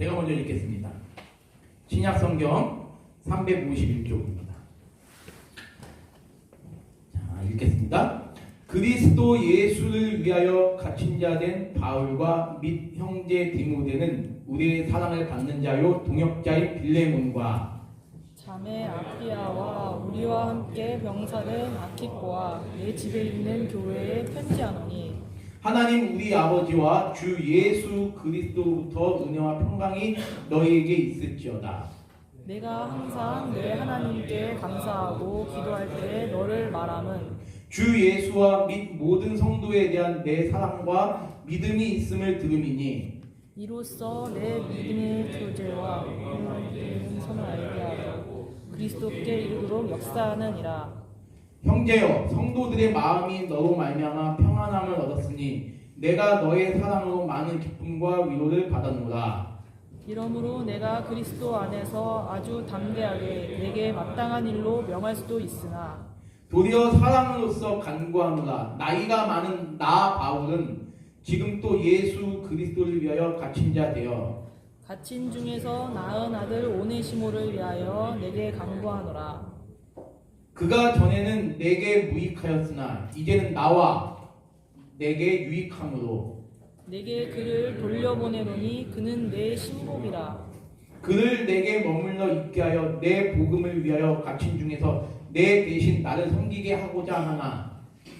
제가 먼저 읽겠습니다. 신약성경 351쪽입니다. 자, 읽겠습니다. 그리스도 예수를 위하여 갇힌 자 된 바울과 및 형제 디모데는 우리의 사랑을 받는 자요 동역자인 빌레몬과 자매 아피아와 우리와 함께 병사된 아키포와 내 집에 있는 교회에 편지하노니 하나님 우리 아버지와 주 예수 그리스도로부터 은혜와 평강이 너희에게 있을지어다. 내가 항상 내 하나님께 감사하고 기도할 때에 너를 말함은 주 예수와 및 모든 성도에 대한 내 사랑과 믿음이 있음을 들음이니 이로써 내 믿음의 교제와 은혜의 선을 알게 하고 그리스도께 이르도록 역사하느니라. 형제여 성도들의 마음이 너로 말미암아 평안함을 얻었으니 내가 너의 사랑으로 많은 기쁨과 위로를 받았노라. 이러므로 내가 그리스도 안에서 아주 담대하게 내게 마땅한 일로 명할 수도 있으나 도리어 사랑으로서 간구하노라. 나이가 많은 나 바울은 지금 또 예수 그리스도를 위하여 갇힌 자 되어 갇힌 중에서 낳은 아들 오네시모를 위하여 내게 간구하노라. 그가 전에는 내게 무익하였으나 이제는 나와 내게 유익함으로 내게 그를 돌려보내노니 그는 내 신복이라. 그를 내게 머물러 있게 하여 내 복음을 위하여 갇힌 중에서 내 대신 나를 섬기게 하고자 하나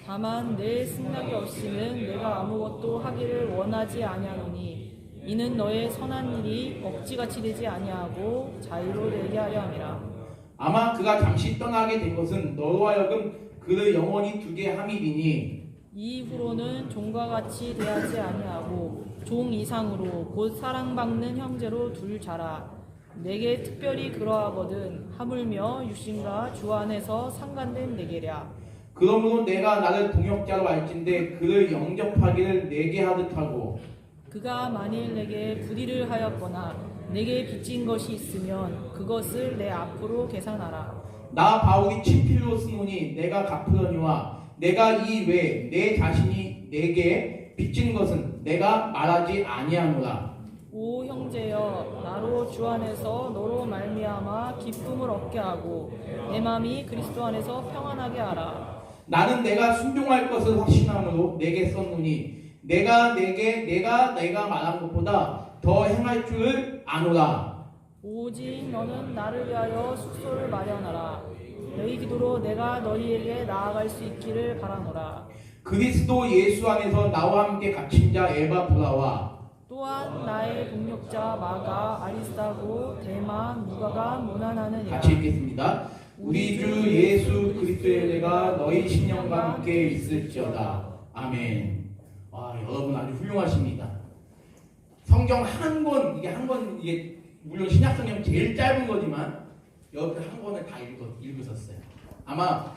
다만 내 승낙이 없이는 내가 아무것도 하기를 원하지 아니하노니 이는 너의 선한 일이 억지같이 되지 아니하고 자유로 되게 하려 함이라. 아마 그가 잠시 떠나게 된 것은 너로 하여금 그를 영원히 두게 함이리니 이후로는 종과 같이 대하지 아니하고 종 이상으로 곧 사랑받는 형제로 둘 자라. 내게 특별히 그러하거든 하물며 육신과 주 안에서 상관된 내게랴. 그러므로 내가 나를 동역자로 알진대 그를 영접하기를 내게 하듯 하고 그가 만일 내게 불의를 하였거나 내게 빚진 것이 있으면 그것을 내 앞으로 계산하라. 나 바울이 친필로 쓰노니 내가 갚으려니와 내가 이 외에 내 자신이 내게 빚진 것은 내가 말하지 아니하노라. 오 형제여 나로 주 안에서 너로 말미암아 기쁨을 얻게 하고 내 마음이 그리스도 안에서 평안하게 하라. 나는 내가 순종할 것을 확신함으로 내게 썼노니 내가 말한 것보다 더 행할 줄을 아노라. 오직 너는 나를 위하여 숙소를 마련하라. 너희 기도로 내가 너희에게 나아갈 수 있기를 바라노라. 그리스도 예수 안에서 나와 함께 갇힌 자 에바브라와 또한 나의 동력자 마가 아리스타고 데마 누가가 문안하느니라. 같이 읽겠습니다. 우리 주 예수 그리스도의 은혜가 너희 신령과 함께 있을지어다. 아멘. 여러분 아주 훌륭하십니다. 성경 한 권, 이게 물론 신약성경 제일 짧은 거지만 여기 한 권을 다 읽으셨어요. 아마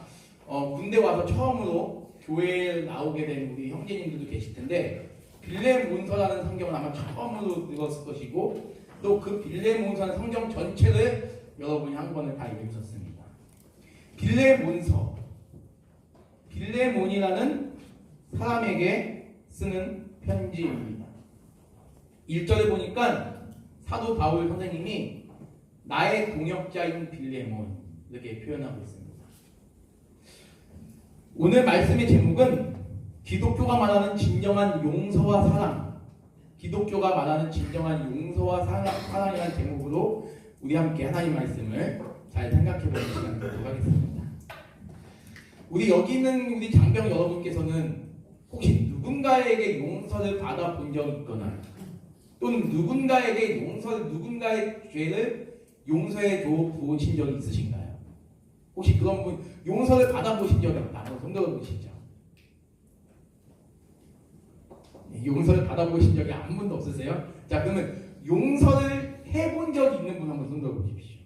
군대 와서 처음으로 교회에 나오게 된 우리 형제님들도 계실 텐데 빌레몬서라는 성경을 아마 처음으로 읽었을 것이고 또 그 빌레몬서라는 성경 전체를 여러분이 한 권을 다 읽으셨습니다. 빌레몬이라는 사람에게 쓰는 편지입니다. 1절에 보니까 사도 바울 선생님이 나의 동역자인 빌레몬 이렇게 표현하고 있습니다. 오늘 말씀의 제목은 기독교가 말하는 진정한 용서와 사랑, 기독교가 말하는 진정한 용서와 사랑이라는 제목으로 우리 함께 하나님 말씀을 잘 생각해보는 시간 갖도록 하겠습니다. 우리 여기 있는 우리 장병 여러분께서는 혹시 누군가에게 용서를 받아본 적이 있거나 또는 누군가의 죄를 용서해 줘 보신 적이 있으신가요? 혹시 그런 분 용서를 받아보신 적이 없다. 한번 손 들어보시죠. 용서를 받아보신 적이 한 분도 없으세요? 자, 그러면 용서를 해본 적이 있는 분 한번 손 들어보십시오.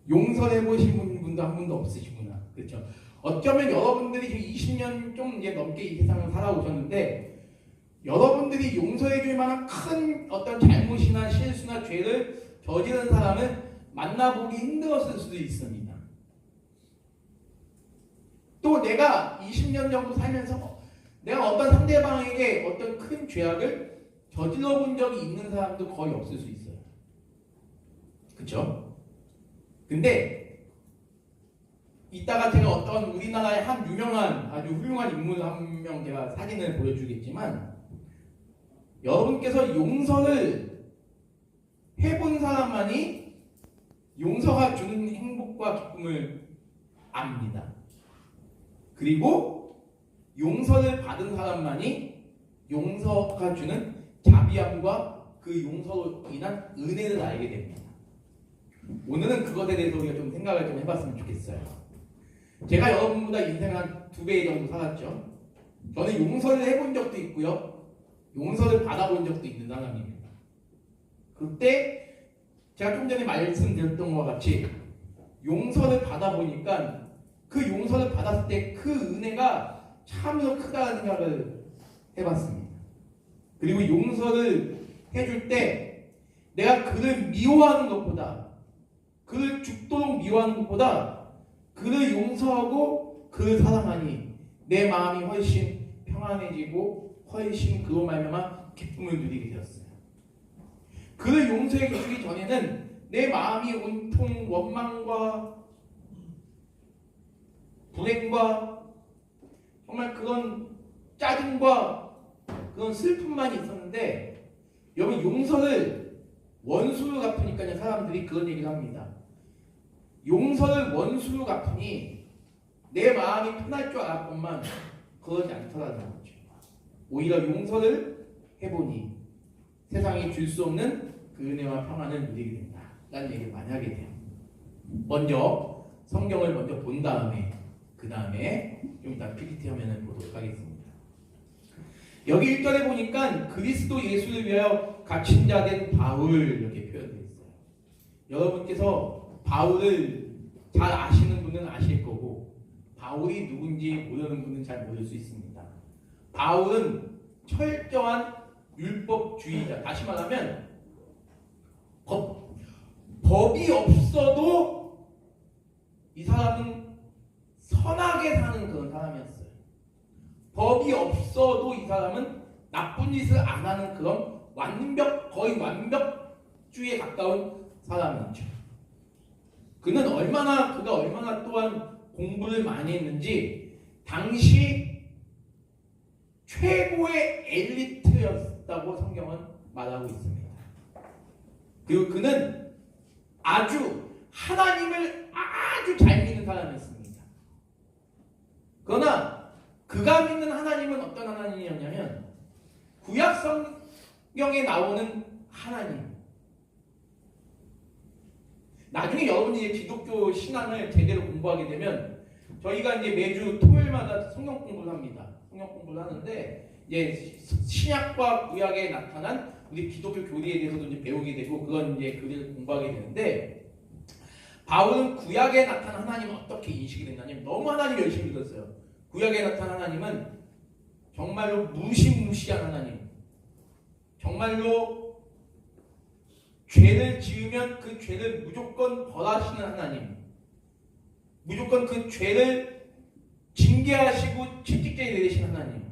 용서를 해보신 분도 한 분도 없으시구나. 그렇죠? 어쩌면 여러분들이 지금 20년 좀 이제 넘게 이 세상을 살아오셨는데 여러분들이 용서해줄 만한 큰 어떤 잘못이나 실수나 죄를 저지른 사람은 만나보기 힘들었을 수도 있습니다. 또 내가 20년 정도 살면서 내가 어떤 상대방에게 어떤 큰 죄악을 저질러 본 적이 있는 사람도 거의 없을 수 있어요. 그쵸? 근데 이따가 제가 어떤 우리나라의 한 유명한 아주 훌륭한 인물 한 명 제가 사진을 보여주겠지만, 여러분께서 용서를 해본 사람만이 용서가 주는 행복과 기쁨을 압니다. 그리고 용서를 받은 사람만이 용서가 주는 자비함과 그 용서로 인한 은혜를 알게 됩니다. 오늘은 그것에 대해서 우리가 좀 생각을 좀 해봤으면 좋겠어요. 제가 여러분보다 인생 한 2배 정도 살았죠. 저는 용서를 해본 적도 있고요, 용서를 받아본 적도 있는 사람입니다. 그때 제가 좀 전에 말씀드렸던 것과 같이 용서를 받아보니까 그 용서를 받았을 때 그 은혜가 참으로 크다는 생각을 해봤습니다. 그리고 용서를 해줄 때 내가 그를 미워하는 것보다, 그를 죽도록 미워하는 것보다 그를 용서하고 그를 사랑하니 내 마음이 훨씬 평안해지고 훨씬 그로 말미암아 기쁨을 누리게 되었어요. 그를 용서해 주기 전에는 내 마음이 온통 원망과 불행과 정말 그런 짜증과 그런 슬픔만 있었는데, 여러분 용서를 원수로 갚으니까요, 사람들이 그런 얘기를 합니다. 용서를 원수로 갚으니 내 마음이 편할 줄 알았건만 그러지 않더라는 거죠. 오히려 용서를 해보니 세상이 줄 수 없는 그 은혜와 평안을 누리게 된다 라는 얘기를 많이 하게 돼요. 먼저 성경을 먼저 본 다음에 그 다음에 좀 이따 PPT 화면을 보도록 하겠습니다. 여기 1절에 보니까 그리스도 예수를 위하여 갇힌 자 된 바울 이렇게 표현되어 있어요. 여러분께서 바울을 잘 아시는 분은 아실 거고, 바울이 누군지 모르는 분은 잘 모를 수 있습니다. 바울은 철저한 율법주의자, 다시 말하면 법이 없어도 이 사람은 선하게 사는 그런 사람이었어요. 법이 없어도 이 사람은 나쁜 짓을 안 하는 그런 거의 완벽주의에 가까운 사람이죠. 그가 얼마나 또한 공부를 많이 했는지 당시 최고의 엘리트였다고 성경은 말하고 있습니다. 그리고 그는 하나님을 아주 잘 믿는 사람이었습니다. 그러나 그가 믿는 하나님은 어떤 하나님이었냐면 구약 성경에 나오는 하나님. 나중에 여러분이 이제 기독교 신앙을 제대로 공부하게 되면, 저희가 이제 매주 토요일마다 성경 공부를 합니다. 성경 공부를 하는데 이제 신약과 구약에 나타난 우리 기독교 교리에 대해서도 이제 배우게 되고, 그건 이제 그를 공부하게 되는데, 바울은 구약에 나타난 하나님은 어떻게 인식이 됐냐면 너무 하나님 열심히 믿었어요. 구약에 나타난 하나님은 정말로 무시무시한 하나님, 정말로 죄를 지으면 그 죄를 무조건 벌하시는 하나님, 무조건 그 죄를 징계하시고 채찍죄에 내리시는 하나님,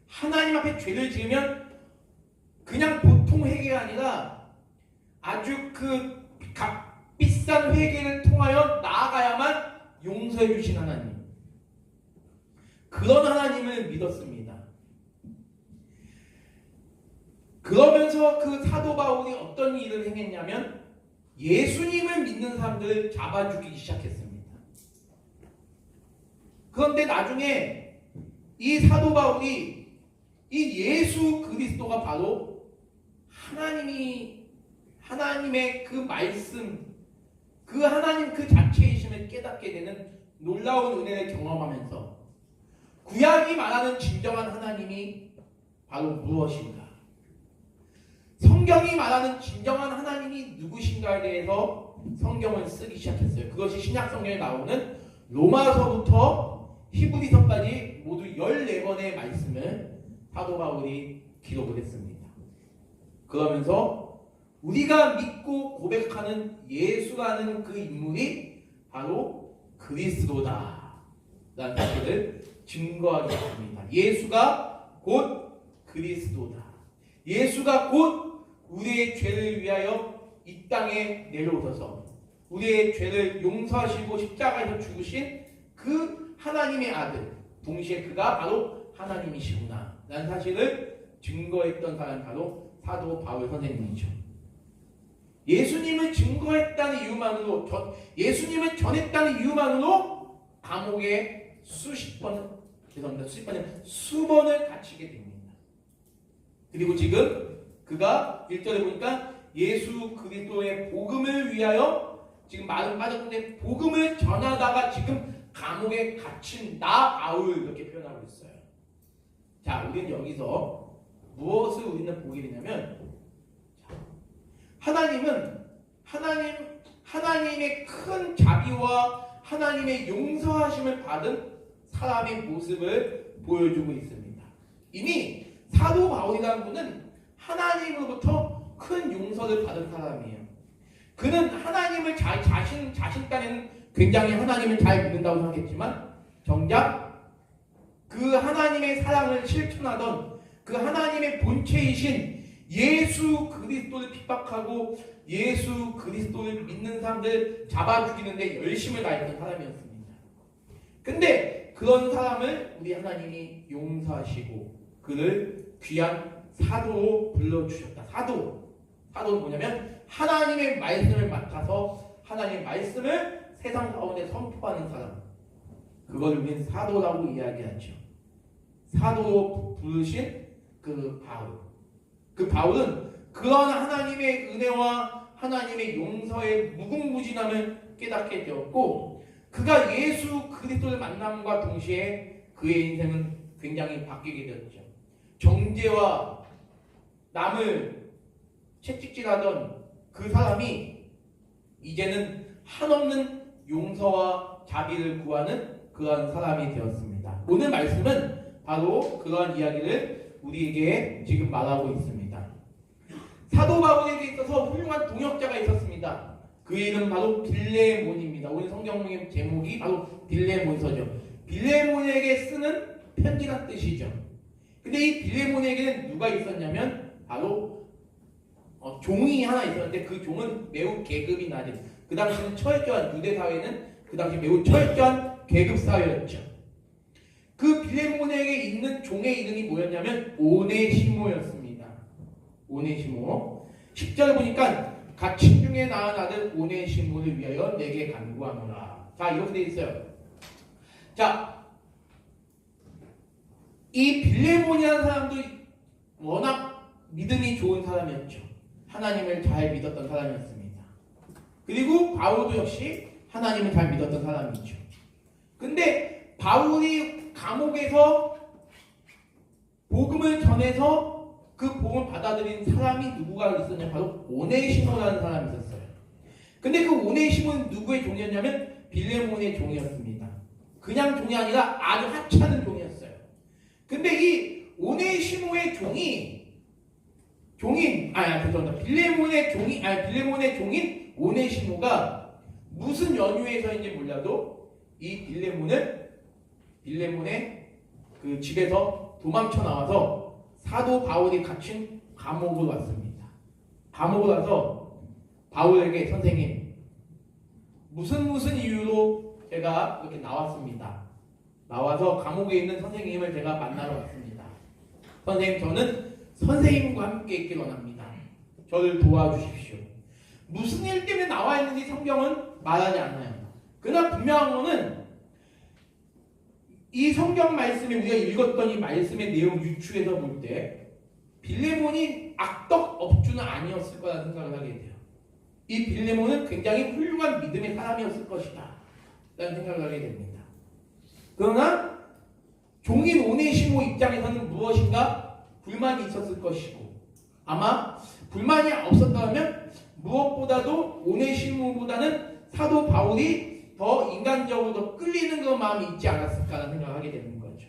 하나님 앞에 죄를 지으면 그냥 보통 회개가 아니라 아주 그 값비싼 회개를 통하여 나아가야만 용서해 주신 하나님, 그런 하나님을 믿었습니다. 그러면서 그 사도 바울이 어떤 일을 행했냐면 예수님을 믿는 사람들을 잡아 죽이기 시작했습니다. 그런데 나중에 이 사도 바울이 이 예수 그리스도가 바로 하나님의 그 말씀, 그 하나님 그 자체이심을 깨닫게 되는 놀라운 은혜를 경험하면서 구약이 말하는 진정한 하나님이 바로 무엇인가, 성경이 말하는 진정한 하나님이 누구신가에 대해서 성경을 쓰기 시작했어요. 그것이 신약 성경에 나오는 로마서부터 히브리서까지 모두 14번의 말씀을 사도 바울이 기록을 했습니다. 그러면서 우리가 믿고 고백하는 예수라는 그 인물이 바로 그리스도다 라는 사실을 증거하게 됩니다. 예수가 곧 그리스도다. 예수가 곧 우리의 죄를 위하여 이 땅에 내려오셔서 우리의 죄를 용서하시고 십자가에서 죽으신 그 하나님의 아들, 동시에 그가 바로 하나님이시구나 라는 사실을 증거했던 사람이 바로 사도 바울 선생님이죠. 예수님을 증거했다는 이유만으로, 예수님을 전했다는 이유만으로 감옥에 수번을 갇히게 됩니다. 그리고 지금 그가 1절에 보니까 예수 그리스도의 복음을 위하여 지금 말은 빠졌는데 복음을 전하다가 지금 감옥에 갇힌 나 바울 이렇게 표현하고 있어요. 자, 우리는 여기서 무엇을 우리는 보게 되냐면 하나님의 큰 자비와 하나님의 용서하심을 받은 사람의 모습을 보여주고 있습니다. 이미 사도 바울이라는 분은 하나님으로부터 큰 용서를 받은 사람이에요. 그는 하나님을 자신 딴에는 굉장히 하나님을 잘 믿는다고 생각했지만 정작 그 하나님의 사랑을 실천하던 그 하나님의 본체이신 예수 그리스도를 핍박하고 예수 그리스도를 믿는 사람들 잡아 죽이는데 열심을 다했던 사람이었습니다. 근데 그런 사람을 우리 하나님이 용서하시고 그를 귀한 사도로 불러주셨다. 사도는 뭐냐면 하나님의 말씀을 맡아서 하나님의 말씀을 세상 가운데 선포하는 사람, 그걸 우리는 사도라고 이야기하죠. 사도로 부르신 그 바울은 그런 하나님의 은혜와 하나님의 용서의 무궁무진함을 깨닫게 되었고 그가 예수 그리스도를 만남과 동시에 그의 인생은 굉장히 바뀌게 되었죠. 정죄와 남을 채찍질하던 그 사람이 이제는 한없는 용서와 자비를 구하는 그러한 사람이 되었습니다. 오늘 말씀은 바로 그러한 이야기를 우리에게 지금 말하고 있습니다. 사도 바울에게 있어서 훌륭한 동역자가 있었습니다. 그 이름 바로 빌레몬입니다. 오늘 성경 제목이 바로 빌레몬서죠. 빌레몬에게 쓰는 편지란 뜻이죠. 근데 이 빌레몬에게는 누가 있었냐면 바로 종이 하나 있었는데 그 종은 매우 계급이 낮은, 그 당시는 철저한 유대 사회는 그 당시 매우 철저한 계급 사회였죠. 그 빌레몬에게 있는 종의 이름이 뭐였냐면 오네시모였습니다. 오네시모. 10절 보니까 갇힌 중에 낳은 아들 오네시모를 위하여 내게 간구하노라. 자, 이렇게 되어 있어요. 자, 이 빌레몬이라는 사람도 워낙 믿음이 좋은 사람이었죠. 하나님을 잘 믿었던 사람이었습니다. 그리고 바울도 역시 하나님을 잘 믿었던 사람이죠. 근데 바울이 감옥에서 복음을 전해서 그 복음을 받아들인 사람이 누구가 있었냐, 바로 오네시모라는 사람이 있었어요. 근데 그 오네시모는 누구의 종이었냐면 빌레몬의 종이었습니다. 그냥 종이 아니라 아주 하찮은 종이었어요. 근데 이 오네시모의 빌레몬의 종인 오네시모가 무슨 연유에서인지 몰라도 이 빌레몬의 그 집에서 도망쳐 나와서 사도 바울이 갇힌 감옥으로 왔습니다. 감옥으로 와서 바울에게 선생님 무슨 이유로 제가 이렇게 나왔습니다. 나와서 감옥에 있는 선생님을 제가 만나러 왔습니다. 선생님, 저는 선생님과 함께 있길 원합니다. 저를 도와주십시오. 무슨 일 때문에 나와 있는지 성경은 말하지 않아요. 그러나 분명한 것은 이 성경 말씀에 우리가 읽었던 이 말씀의 내용 유추해서 볼 때 빌레몬이 악덕 업주는 아니었을 거라는 생각을 하게 돼요. 이 빌레몬은 굉장히 훌륭한 믿음의 사람이었을 것이다 라는 생각을 하게 됩니다. 그러나 종인 오네시모 입장에서는 무엇인가 불만이 있었을 것이고, 아마 불만이 없었다면 무엇보다도 오네시모보다는 사도 바울이 더 인간적으로 더 끌리는 그 마음이 있지 않았을까라는 생각을 하게 되는 거죠.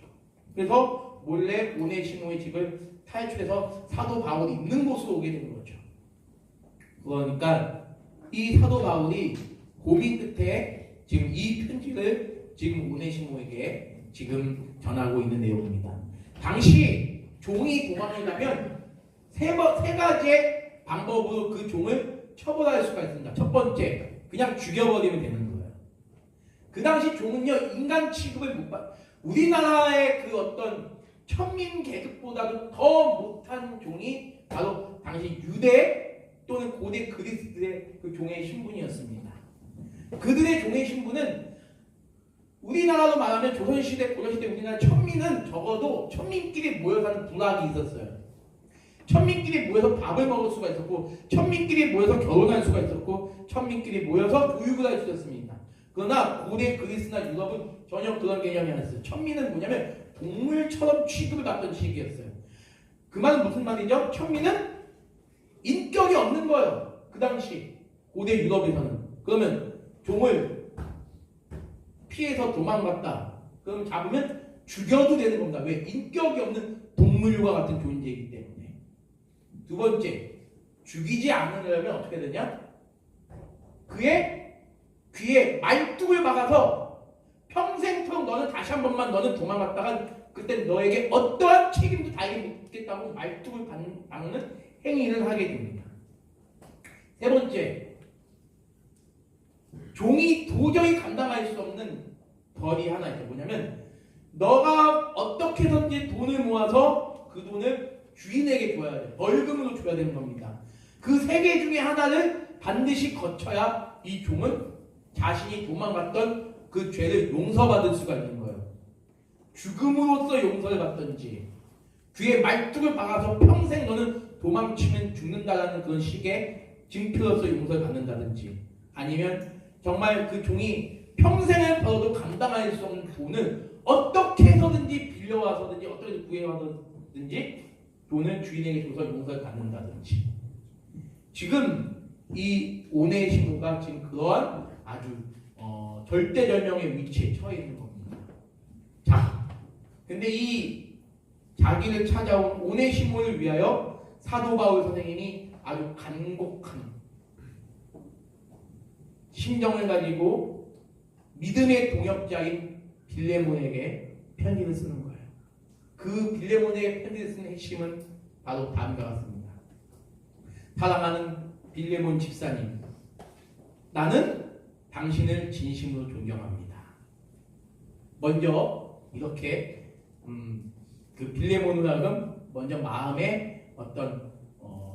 그래서 몰래 오네시모의 집을 탈출해서 사도 바울이 있는 곳으로 오게 되는 거죠. 그러니까 이 사도 바울이 고민 끝에 지금 이 편지를 지금 오네시모에게 지금 전하고 있는 내용입니다. 당시 종이 도망을 가면 세 가지의 방법으로 그 종을 처벌할 수가 있습니다. 첫 번째, 그냥 죽여버리면 되는 거예요. 그 당시 종은요, 인간 취급을 못 받. 우리나라의 그 어떤 천민 계급보다도 더 못한 종이 바로 당시 유대 또는 고대 그리스의 그 종의 신분이었습니다. 그들의 종의 신분은 우리나라로 말하면 조선시대, 고려시대 우리나라 천민은 적어도 천민끼리 모여 사는 부락이 있었어요. 천민끼리 모여서 밥을 먹을 수가 있었고, 천민끼리 모여서 결혼할 수가 있었고, 천민끼리 모여서 교육을 할 수 있었습니다. 그러나 고대 그리스나 유럽은 전혀 그런 개념이 아니었어요. 천민은 뭐냐면 동물처럼 취급을 받던 시기였어요. 그 말은 무슨 말이죠? 천민은 인격이 없는 거예요. 그 당시 고대 유럽에서는. 그러면 종을 피해서 도망갔다. 그럼 잡으면 죽여도 되는 겁니다. 왜? 인격이 없는 동물과 같은 존재이기 때문에. 두 번째, 죽이지 않으려면 어떻게 되냐? 그의 귀에 말뚝을 박아서 평생토록 너는 다시 한 번만 너는 도망갔다간 그때 너에게 어떠한 책임도 다하지 못겠다고 말뚝을 박는 행위를 하게 됩니다. 세 번째, 종이 도저히 감당할 수 없는 벌이 하나 있어요. 뭐냐면 너가 어떻게 해서든지 돈을 모아서 그 돈을 주인에게 줘야 돼. 벌금으로 줘야 되는 겁니다. 그 세 개 중에 하나를 반드시 거쳐야 이 종은 자신이 도망갔던 그 죄를 용서받을 수가 있는 거예요. 죽음으로써 용서를 받든지, 귀에 말뚝을 박아서 평생 너는 도망치면 죽는다라는 그런 식의 징표로서 용서를 받는다든지, 아니면 정말 그 종이 평생을 벌어도 감당할 수 없는 돈을 어떻게 해서든지 빌려와서든지 어떻게 구해와서든지 돈을 주인에게 줘서 용서를 받는다든지. 지금 이 오네의 신부가 지금 그러한 아주 절대절명의 위치에 처해 있는 겁니다. 자, 근데 이 자기를 찾아온 오네시모를 위하여 사도 바울 선생님이 아주 간곡한 심정을 가지고 믿음의 동역자인 빌레몬에게 편지를 쓰는 거예요. 그 빌레몬에게 편지를 쓰는 핵심은 바로 다음과 같습니다. 사랑하는 빌레몬 집사님, 나는 당신을 진심으로 존경합니다. 먼저 이렇게 그 빌레몬으로 하여금 먼저 마음에 어떤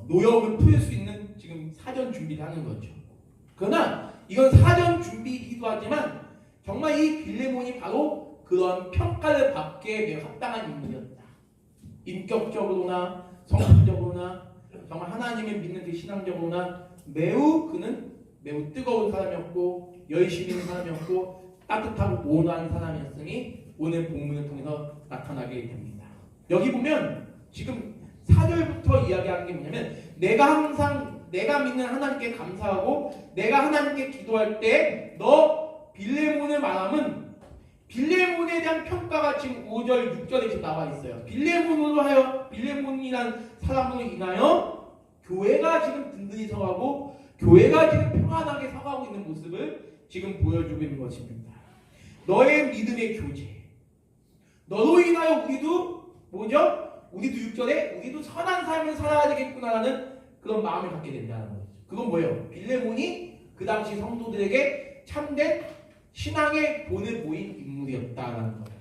노여움을 풀 수 있는 지금 사전 준비를 하는 거죠. 그러나 이건 사전 준비이기도 하지만 정말 이 빌레몬이 바로 그런 평가를 받기에 매우 합당한 인물이었다. 인격적으로나 성품적으로나 정말 하나님을 믿는 그 신앙적으로나 그는 매우 뜨거운 사람이었고 열심히 있는 사람이었고 따뜻하고 온화한 사람이었으니 오늘 본문을 통해서 나타나게 됩니다. 여기 보면 지금 4절부터 이야기하는 게 뭐냐면 내가 믿는 하나님께 감사하고 내가 하나님께 기도할 때 너 빌레몬을 말하면 빌레몬에 대한 평가가 지금 5절, 6절에 나와 있어요. 빌레몬이라는 사람으로 인하여 교회가 지금 든든히 서가고 교회가 지금 평안하게 서가고 있는 모습을 지금 보여주고 있는 것입니다. 너의 믿음의 교제. 너로 인하여 우리도 뭐죠? 우리도 6절에 우리도 선한 삶을 살아야 되겠구나라는 그런 마음을 갖게 된다는 거죠. 그건 뭐예요? 빌레몬이 그 당시 성도들에게 참된 신앙의 본을 보인 인물이었다라는 거예요.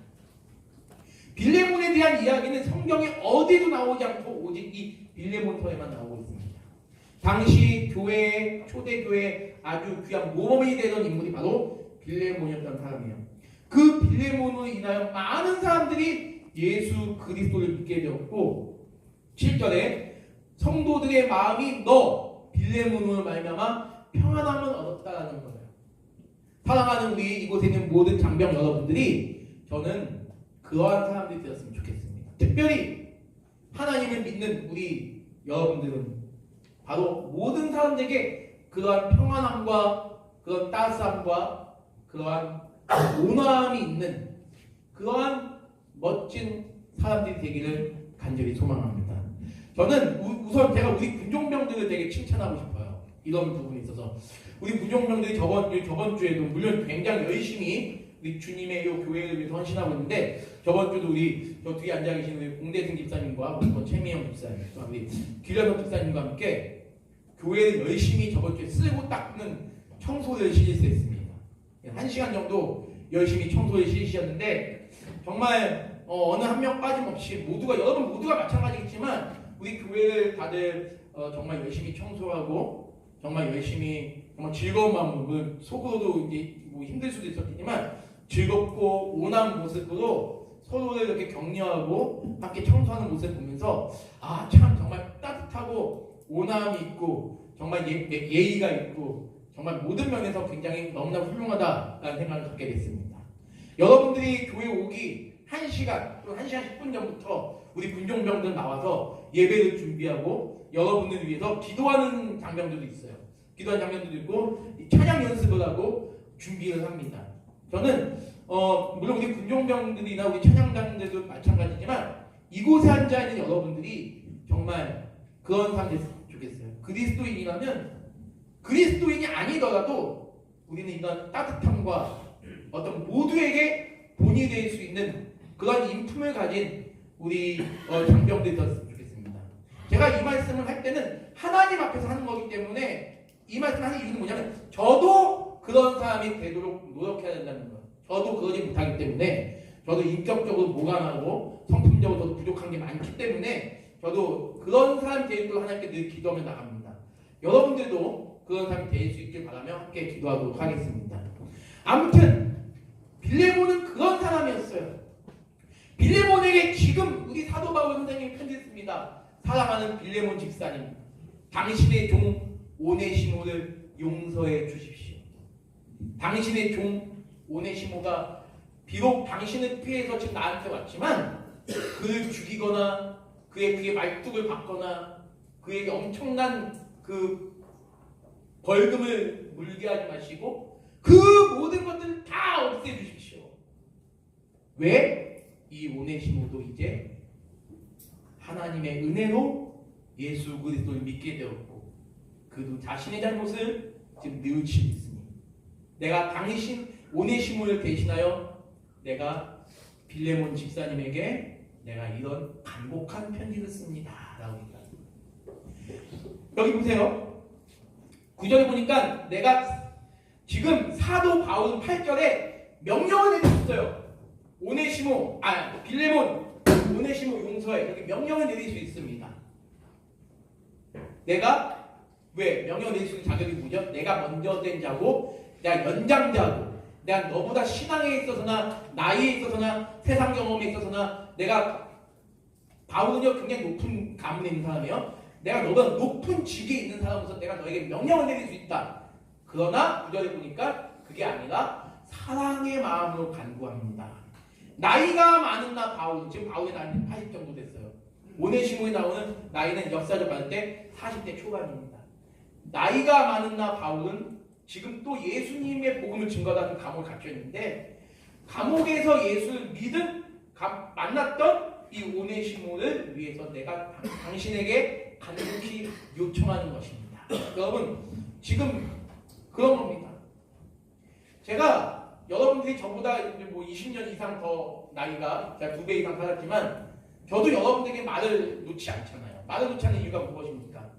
빌레몬에 대한 이야기는 성경에 어디도 나오지 않고 오직 이 빌레몬서에만 나오고 있습니다. 당시 교회, 초대교회 아주 귀한 모범이 되던 인물이 바로 빌레몬이었던 사람이에요. 그 빌레몬으로 인하여 많은 사람들이 예수 그리스도를 믿게 되었고 7절에 성도들의 마음이 너 빌레몬으로 말미암아 평안함을 얻었다라는 거예요. 사랑하는 우리 이곳에 있는 모든 장병 여러분들이 저는 그러한 사람들이 되었으면 좋겠습니다. 특별히 하나님을 믿는 우리 여러분들은 바로 모든 사람들에게 그러한 평안함과 그런 따스함과 그러한 온화함이 있는 그러한 멋진 사람들이 되기를 간절히 소망합니다. 저는 우선 제가 우리 군종병들을 되게 칭찬하고 싶어요. 이런 부분에 있어서 우리 군종병들이 저번 주에도 물론 굉장히 열심히 우리 주님의 이 교회를 위해서 헌신하고 있는데 저번 주도 우리 저 뒤에 앉아 계신 우리 공대승 집사님과 우리 최미영 집사님, 또 우리 길현석 집사님과 함께 교회를 열심히 저번 주에 쓰고 닦는 청소를 실시했습니다. 1시간 정도 열심히 청소를 실시했는데 정말 어느 한 명 빠짐없이 모두가 여러분 모두가 마찬가지겠지만 우리 교회를 다들 정말 열심히 청소하고 정말 열심히 정말 즐거운 마음으로 속으로도 이제 뭐 힘들 수도 있었겠지만 즐겁고 온화한 모습으로 서로를 이렇게 격려하고 함께 청소하는 모습을 보면서 아 참 정말 따뜻하고 온화함이 있고 정말 예의가 있고 정말 모든 면에서 굉장히 너무나 훌륭하다라는 생각을 갖게 됐습니다. 여러분들이 교회 오기 1시간 또 1시간 10분 전부터 우리 군종병들 나와서 예배를 준비하고 여러분들을 위해서 기도하는 장면들도 있어요. 기도하는 장면들도 있고 찬양 연습을 하고 준비를 합니다. 저는 물론 우리 군종병들이나 우리 찬양단들도 마찬가지지만 이곳에 앉아 있는 여러분들이 정말 그런 사람 됐으면 좋겠어요. 그리스도인이라면 그리스도인이 아니더라도 우리는 이런 따뜻함과 어떤 모두에게 본이 될 수 있는 그런 인품을 가진 우리 장병들이 되었으면 좋겠습니다. 제가 이 말씀을 할 때는 하나님 앞에서 하는 거기 때문에 이 말씀을 하는 이유는 뭐냐면 저도 그런 사람이 되도록 노력해야 된다는 거예요. 저도 그러지 못하기 때문에 저도 인격적으로 모간하고 성품적으로 저도 부족한 게 많기 때문에 저도 그런 사람이 되도록 하나님께 늘 기도하며 나갑니다. 여러분들도 그런 사람이 될 수 있길 바라며 함께 기도하도록 하겠습니다. 아무튼 빌레몬은 그런 사람이었어요. 빌레몬에게 지금 우리 사도 바울 선생님이 편지했습니다. 사랑하는 빌레몬 집사님, 당신의 종 오네시모를 용서해 주십시오. 당신의 종 오네시모가 비록 당신을 피해서 지금 나한테 왔지만 그를 죽이거나 그의 말뚝을 받거나 그에게 엄청난 그 벌금을 물게 하지 마시고 그 모든 것들을 다 없애 주십시오. 왜? 이 오네시모도 이제 하나님의 은혜로 예수 그리스도를 믿게 되었고 그도 자신의 잘못을 지금 뉘우치고 있습니다. 내가 당신 오네시모를 대신하여 내가 빌레몬 집사님에게 내가 이런 간곡한 편지를 씁니다. 라고 얘기합니다. 여기 보세요. 9절에 보니까 내가 지금 사도 바울은 8절에 명령을 내렸어요. 빌레몬 오네시모 용서해. 이렇게 명령을 내릴 수 있습니다. 내가 왜 명령을 내릴 수 있는 자격이 뭐죠? 내가 먼저 된 자고 내가 연장자고 내가 너보다 신앙에 있어서나 나이에 있어서나 세상 경험에 있어서나 내가 바울은요 굉장히 높은 가문에 있는 사람이에요. 내가 너보다 높은 직위에 있는 사람으로서 내가 너에게 명령을 내릴 수 있다. 그러나 9절에 보니까 그게 아니라 사랑의 마음으로 간구합니다. 나이가 많은 나 바울, 지금 바울의 나이는 80 정도 됐어요. 오네시모에 나오는 나이는 역사적 봤을 때 40대 초반입니다. 나이가 많은 나 바울은 지금 또 예수님의 복음을 증거하는 감옥에 갇혀 있는데 감옥에서 예수를 만났던 이 오네시모를 위해서 내가 당신에게 간곡히 요청하는 것입니다. 여러분 지금 그런 겁니다. 제가 여러분들이 저보다 뭐 20년 이상 더 나이가 제가 2배 이상 살았지만 저도 여러분들에게 말을 놓지 않잖아요. 말을 놓지 않는 이유가 무엇입니까?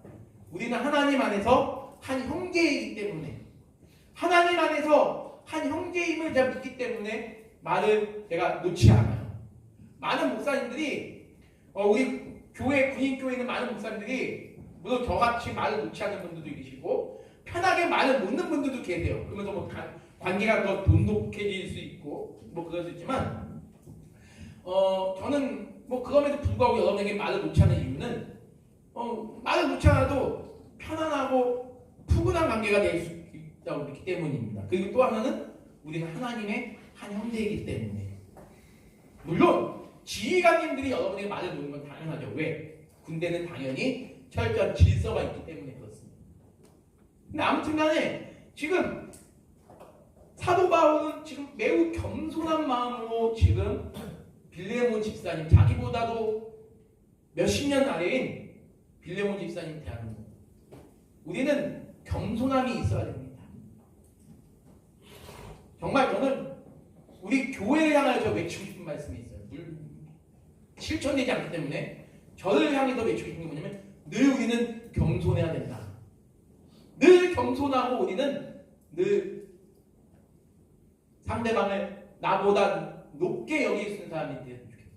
우리는 하나님 안에서 한 형제이기 때문에 하나님 안에서 한 형제임을 제가 믿기 때문에 말을 제가 놓지 않아요. 많은 목사님들이 우리 교회 군인교회에 있는 많은 목사님들이 물론 저같이 말을 놓지 않는 분들도 계시고 편하게 말을 놓는 분들도 계세요. 그러면서 뭐 관계가 더 돈독해질 수 있고 뭐 그럴 수 있지만 저는 뭐 그럼에도 불구하고 여러분에게 말을 놓지 않는 이유는 말을 놓지 않아도 편안하고 푸근한 관계가 될 수 있다고 믿기 때문입니다. 그리고 또 하나는 우리는 하나님의 한 형제이기 때문에 물론 지휘관님들이 여러분에게 말을 놓는 건 당연하죠. 왜? 군대는 당연히 철저한 질서가 있기 때문에 그렇습니다. 근데 아무튼 간에 지금 사도 바울은 지금 매우 겸손한 마음으로 지금 빌레몬 집사님 자기보다도 몇십 년 아래인 빌레몬 집사님 대하는 겁니다. 우리는 겸손함이 있어야 됩니다. 정말 저는 우리 교회를 향하여 외치고 싶은 말씀이 있어요. 실천되지 않기 때문에 저를 향해서 외치고 싶은 게 뭐냐면 늘 우리는 겸손해야 된다. 늘 겸손하고 우리는 늘 상대방을 나보다 높게 여길 수 있는 사람이 되었으면 좋겠어요.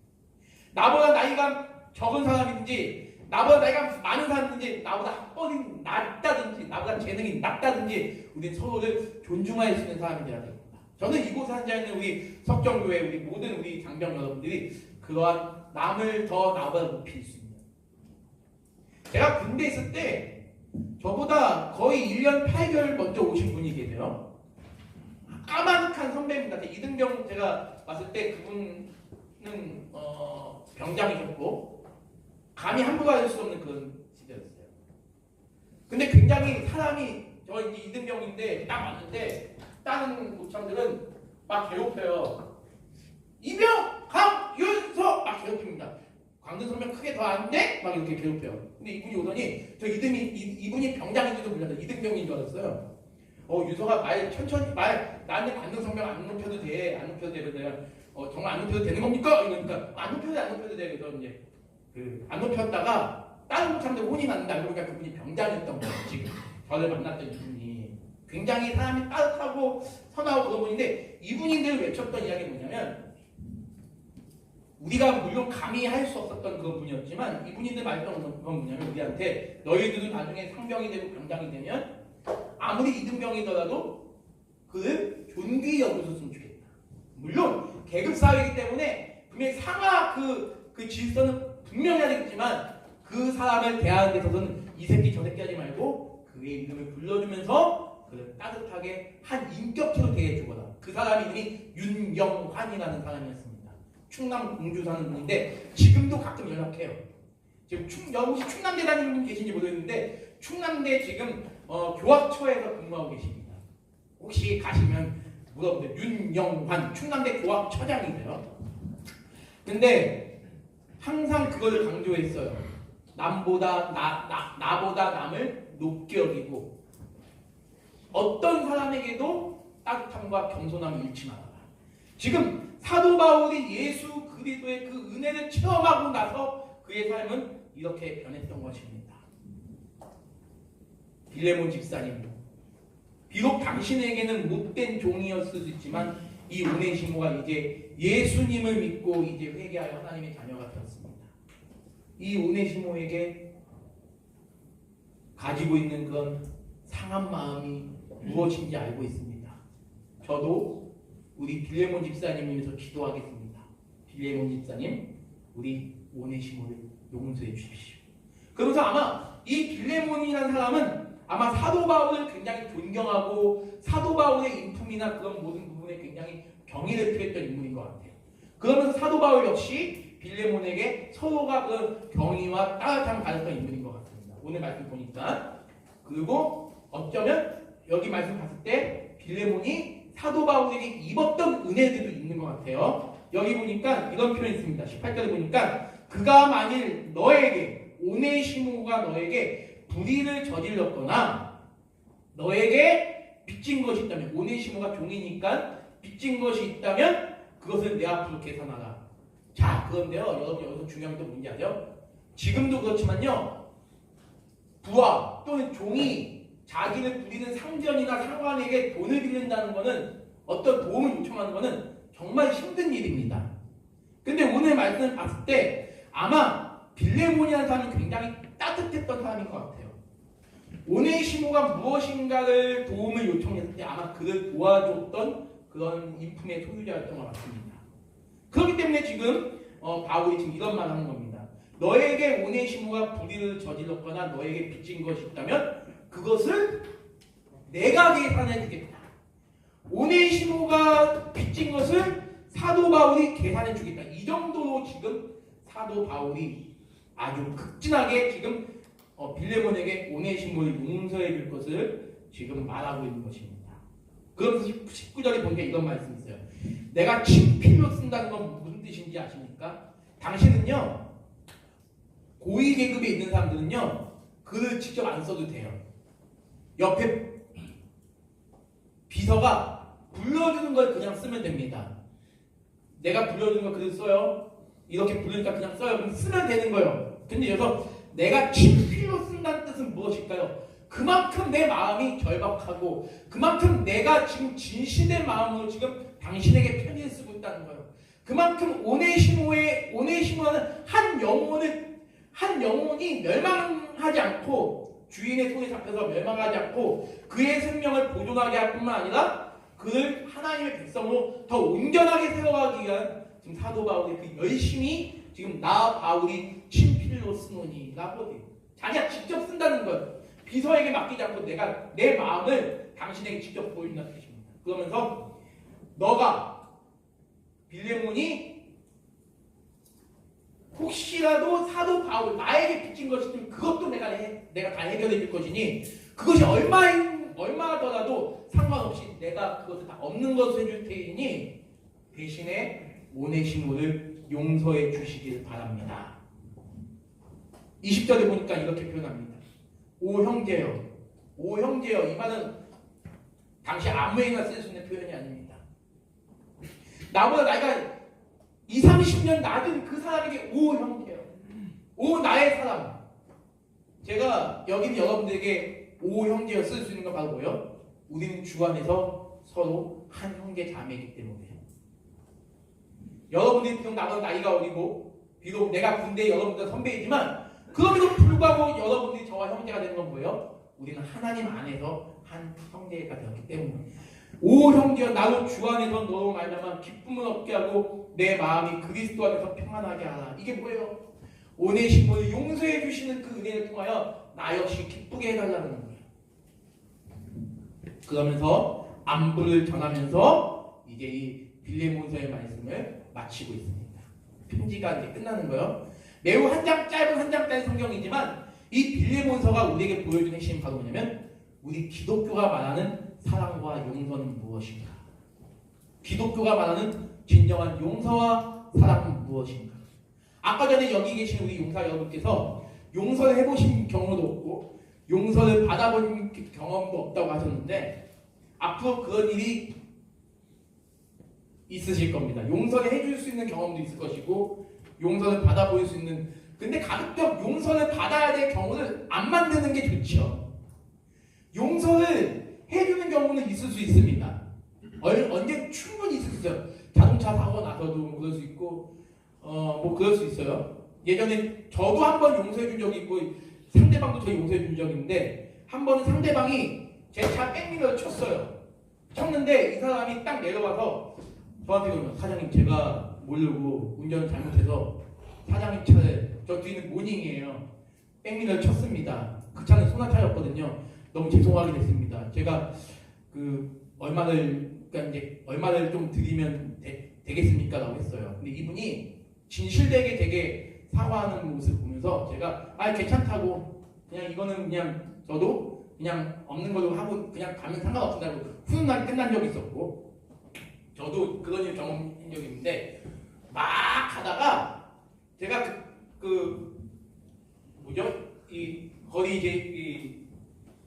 나보다 나이가 적은 사람이든지 나보다 나이가 많은 사람이든지 나보다 학벌이 낮다든지 나보다 재능이 낮다든지 우리는 서로를 존중할 수 있는 사람이 되어야 됩니다. 저는 이곳에 앉아있는 우리 석정교회 우리 모든 우리 장병 여러분들이 그러한 남을 더 나보다 높일 수 있는, 제가 군대 있을 때 저보다 거의 1년 8개월 먼저 오신 분이 계세요. 까마득한 선배입니다. 이등병 제가 봤을 때 그분은 병장이셨고 감히 함부로 할 수 없는 그런 시대였어요. 근데 굉장히 사람이, 저 이제 이등병인데 딱 왔는데 다른 고참들은 막 괴롭혀요. 이병, 강, 윤서 막 괴롭힙니다. 광든 선배 크게 더 안 돼? 막 이렇게 괴롭혀요. 근데 이분이 오더니 저 이분이 병장인지도 몰랐어요. 이등병인 줄 알았어요. 유서가 말 천천히 나한테 광든 선배 안 높여도 돼. 안 높여도 돼. 그래서 내가 정말 안 높여도 되는 겁니까? 이러니까 안 높여도 돼. 그래서 이제 안 높였다가 다른 고참들 혼이 났는데 알고 보니까 그분이 병장이었던 거예요. 지금 저를 만났던 이분이 굉장히 사람이 따뜻하고 선하고 그런 분인데 이분이 늘 외쳤던 이야기가 뭐냐면, 우리가 물론 감히 할 수 없었던 그런 분이었지만 이분이 말했던 건 뭐냐면 우리한테 너희들은 나중에 상병이 되고 병장이 되면 아무리 이등병이더라도 그를 존귀히 여기셨으면 좋겠다. 물론 계급사회이기 때문에 분명히 상하 그 질서는 분명히 해야 되겠지만 그 사람을 대하는 데 있어서는 이 새끼 저 새끼 하지 말고 그의 이름을 불러주면서 그를 따뜻하게 한 인격체로 대해주거라. 그 사람 이름이 윤영환이라는 사람이었습니다. 충남 공주 사는 분인데 지금도 가끔 연락해요. 지금 혹시 충남대 다니는 분 계신지 모르겠는데 충남대 지금 교학처에서 근무하고 계십니다. 혹시 가시면 물어보세요. 윤영환 충남대 교학처장이세요. 근데 항상 그걸 강조했어요. 나보다 남을 높게 여기고 어떤 사람에게도 따뜻함과 겸손함을 잃지 말아라. 지금 사도 바울이 예수 그리스도의 그 은혜를 체험하고 나서 그의 삶은 이렇게 변했던 것입니다. 빌레몬 집사님, 비록 당신에게는 못된 종이었을 수 있지만 이 오네시모가 이제 예수님을 믿고 이제 회개하여 하나님의 자녀가 되었습니다. 이 오네시모에게 가지고 있는 그런 상한 마음이 무엇인지 알고 있습니다. 저도 우리 빌레몬 집사님을 위해서 기도하겠습니다. 빌레몬 집사님, 우리 오네시모를 용서해 주십시오. 그러면서 아마 이 빌레몬이라는 사람은 아마 사도 바울을 굉장히 존경하고 사도 바울의 인품이나 그런 모든 부분에 굉장히 경의를 표했던 인물인 것 같아요. 그러면서 사도 바울 역시 빌레몬에게 서로가 그 경의와 따뜻함을 가졌던 인물인 것 같습니다. 오늘 말씀 보니까. 그리고 어쩌면 여기 말씀 봤을 때 빌레몬이 사도 바울에게 입었던 은혜들도 있는 것 같아요. 여기 보니까 이런 표현이 있습니다. 18절에 보니까 그가 만일 너에게 오네시모가 너에게 불의를 저질렀거나 너에게 빚진 것이 있다면, 오네시모가 종이니까 빚진 것이 있다면 그것을 내 앞으로 계산하라. 자, 그런데요, 여러분 여기서 중요한 게 뭔지 아세요? 지금도 그렇지만요, 부하 또는 종이 자기를 부리는 상전이나 상관에게 돈을 빌린다는 것은, 어떤 도움을 요청하는 것은 정말 힘든 일입니다. 근데 오늘 말씀을 봤을 때 아마 빌레몬이라는 사람이 굉장히 따뜻했던 사람인 것 같아요. 오네시모가 무엇인가를 도움을 요청했을 때 아마 그를 도와줬던 그런 인품의 소유자였던 것 같습니다. 그렇기 때문에 지금 바울이 지금 이런 말을 하는 겁니다. 너에게 오네시모가 불의를 저질렀거나 너에게 빚진 것이 있다면 그것을 내가 계산해 주겠다. 오네시모가 빚진 것을 사도 바울이 계산해 주겠다. 이 정도로 지금 사도 바울이 아주 극진하게 지금 빌레몬에게 오네시모를 용서해 줄 것을 지금 말하고 있는 것입니다. 그러면서 19절에 보니까 이런 말씀이 있어요. 내가 친필로 쓴다는 건 무슨 뜻인지 아십니까? 당신은요, 고위 계급에 있는 사람들은요, 글을 직접 안 써도 돼요. 옆에 비서가 불러주는 걸 그냥 쓰면 됩니다. 내가 불러주는 거 그대로 써요. 이렇게 부르니까 그냥 써요. 그럼 쓰면 되는 거예요. 근데 여기서 내가 친필로 쓴다는 뜻은 무엇일까요? 그만큼 내 마음이 절박하고 그만큼 내가 지금 진실된 마음으로 지금 당신에게 편지를 쓰고 있다는 거예요. 그만큼 오네시모는 한 영혼이 멸망하지 않고 주인의 손에 잡혀서 멸망하지 않고 그의 생명을 보존하게 할 뿐만 아니라 그를 하나님의 백성으로 더 온전하게 세워가기 위한 지금 사도 바울의 그 열심히 지금 나 바울이 친필로 쓰노니 라고 자기가 직접 쓴다는 거예요. 비서에게 맡기지 않고 내가 내 마음을 당신에게 직접 보여준다는 뜻입니다. 그러면서 너가 빌레몬이 혹시라도 사도 바울 나에게 빚진 것이면 그것도 내가 다 해결해 줄 것이니 그것이 얼마더라도 상관없이 내가 그것을 다 없는 것을 해줄 테니 대신에 오네시모를 용서해 주시길 바랍니다. 20절에 보니까 이렇게 표현합니다. 오 형제여, 오 형제여. 이 말은 당시 아무에나 쓸 수 있는 표현이 아닙니다. 나보다 나이가 20, 30년 낮은 그 사람에게 오 형제여, 오 나의 사람. 제가 여기 있는 여러분들에게 오 형제여 쓸 수 있는 건 바로 뭐예요? 우리는 주 안에서 서로 한 형제 자매이기 때문에. 여러분들이 비록 나보다 나이가 어리고 비록 내가 군대 여러분들 선배이지만 그럼에도 불구하고 여러분들이 저와 형제가 되는 건 뭐예요? 우리는 하나님 안에서 한 형제가 되었기 때문에. 오 형제여, 나도 주 안에서 너로 말미암아 기쁨을 얻게 하고 내 마음이 그리스도 안에서 평안하게 하라. 이게 뭐예요? 오네시모를 용서해 주시는 그 은혜를 통하여 나 역시 기쁘게 해달라는 거예요. 그러면서 안부를 전하면서 이제 이 빌레몬서의 말씀을 마치고 있습니다. 편지가 이제 끝나는 거예요. 매우 짧은 한 장짜리 성경이지만 이 빌레몬서가 우리에게 보여주는 핵심이 바로 뭐냐면 우리 기독교가 말하는 사랑과 용서는 무엇인가? 기독교가 말하는 진정한 용서와 사랑은 무엇인가? 아까 전에 여기 계신 우리 용사 여러분께서 용서를 해보신 경험도 없고 용서를 받아본 경험도 없다고 하셨는데 앞으로 그런 일이 있으실 겁니다. 용서를 해줄 수 있는 경험도 있을 것이고 용서를 받아볼 수 있는, 근데 가급적 용서를 받아야 될 경우를 안 만드는 게 좋죠. 용서를 해주는 경우는 있을 수 있습니다. 언제 충분히 있을 수 있어요. 자동차 사고 나서도 그럴 수 있고 뭐 그럴 수 있어요. 예전에 저도 한 번 용서해 준 적이 있고 상대방도 저 용서해 준 적이 있는데 한 번은 상대방이 제 차 백미러를 쳤어요. 쳤는데 이 사람이 딱 내려와서 저한테 그러면 사장님 제가 모르고 운전을 잘못해서 사장님 차를 저 뒤는 모닝이에요. 백미러를 쳤습니다. 그 차는 소나타였거든요. 너무 죄송하게 됐습니다. 제가 얼마를 좀 드리면 되겠습니까?라고 했어요. 근데 이분이 진실되게 되게 사과하는 모습을 보면서 제가 괜찮다고 그냥 이거는 그냥 저도 그냥 없는 걸로 하고 그냥 가면 상관없다고 훈훈하게 끝난 적이 있었고 저도 그런 일 경험한 적이 있는데 막 가다가 제가 이 거리 이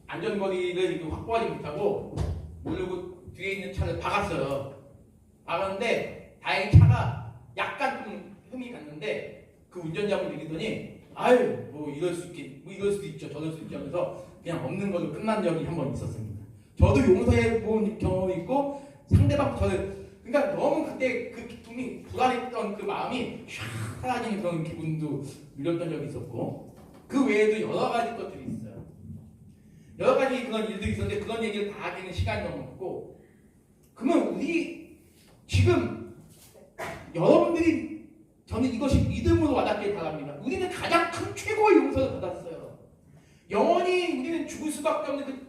안전거리를 확보하지 못하고 모르고 뒤에 있는 차를 박았어요. 박았는데 다행히 차가 약간 좀 흠이 갔는데 그 운전자분 얘기더니 뭐 이럴 수도 있죠. 저럴 수 있죠 하면서 그냥 없는 걸로 끝난 적이 한 번 있었습니다. 저도 용서해 본 경험이 있고 상대방 그러니까 너무 그때 그 기쁨이 불안했던 그 마음이 샥 사라지는 그런 기분도 누렸던 적이 있었고 그 외에도 여러 가지 것들이 있어요. 여러 가지 그런 일들이 있었는데 그런 얘기를 다 하기는 시간이 너무 없고 그러면 우리 지금 여러분들이 저는 이것이 믿음으로 와닿길 바랍니다. 우리는 가장 큰 최고의 용서를 받았어요. 영원히 우리는 죽을 수밖에 없는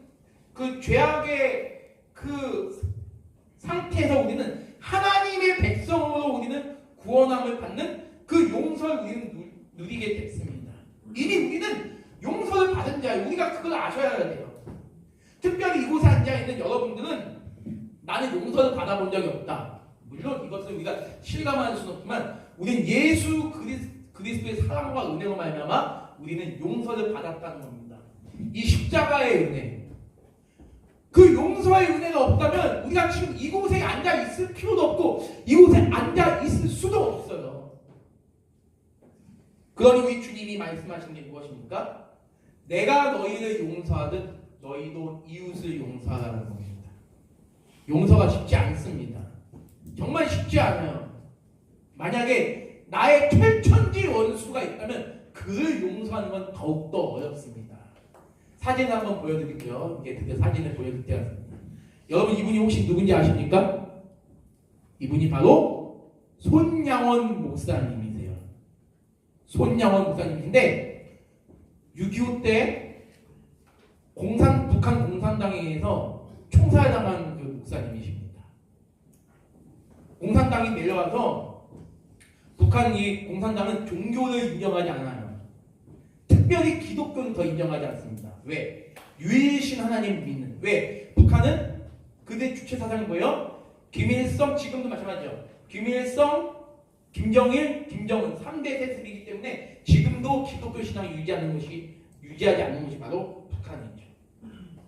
그 죄악의 그 상태에서 우리는 하나님의 백성으로 우리는 구원함을 받는 그 용서를 우리는 누리게 됐습니다. 이미 우리는 용서를 받은 자예요. 우리가 그걸 아셔야 돼요. 특별히 이곳에 앉아있는 여러분들은 나는 용서를 받아본 적이 없다. 물론 이것을 우리가 실감할 수는 없지만 우리는 예수 그리스도의 사랑과 은혜로 말미암아 우리는 용서를 받았다는 겁니다. 이 십자가의 은혜, 그 용서 용서의 은혜가 없다면 우리가 지금 이곳에 앉아 있을 필요도 없고 이곳에 앉아 있을 수도 없어요. 그러니 우리 주님이 말씀하신 게 무엇입니까? 내가 너희를 용서하듯 너희도 이웃을 용서하라는 겁니다. 용서가 쉽지 않습니다. 정말 쉽지 않아요. 만약에 나의 철천지 원수가 있다면 그를 용서하는 건 더욱더 어렵습니다. 사진 한번 보여드릴게요. 이게 드디어 사진을 보여드릴 때가 있습니다. 여러분 이분이 혹시 누군지 아십니까? 이분이 바로 손양원 목사님이세요. 손양원 목사님인데 6.25 때 북한 공산당에 의해서 총살당한 그 목사님이십니다. 공산당이 내려와서 북한 이 공산당은 종교를 인정하지 않아요. 특별히 기독교는 더 인정하지 않습니다. 왜? 유일신 하나님 믿는. 왜? 북한은 그들의 주체 사상이 뭐예요? 김일성, 지금도 마찬가지죠. 김일성, 김정일, 김정은 3대 세습이기 때문에 지금도 기독교 신앙을 유지하지 않는 것이 바로 북한이죠.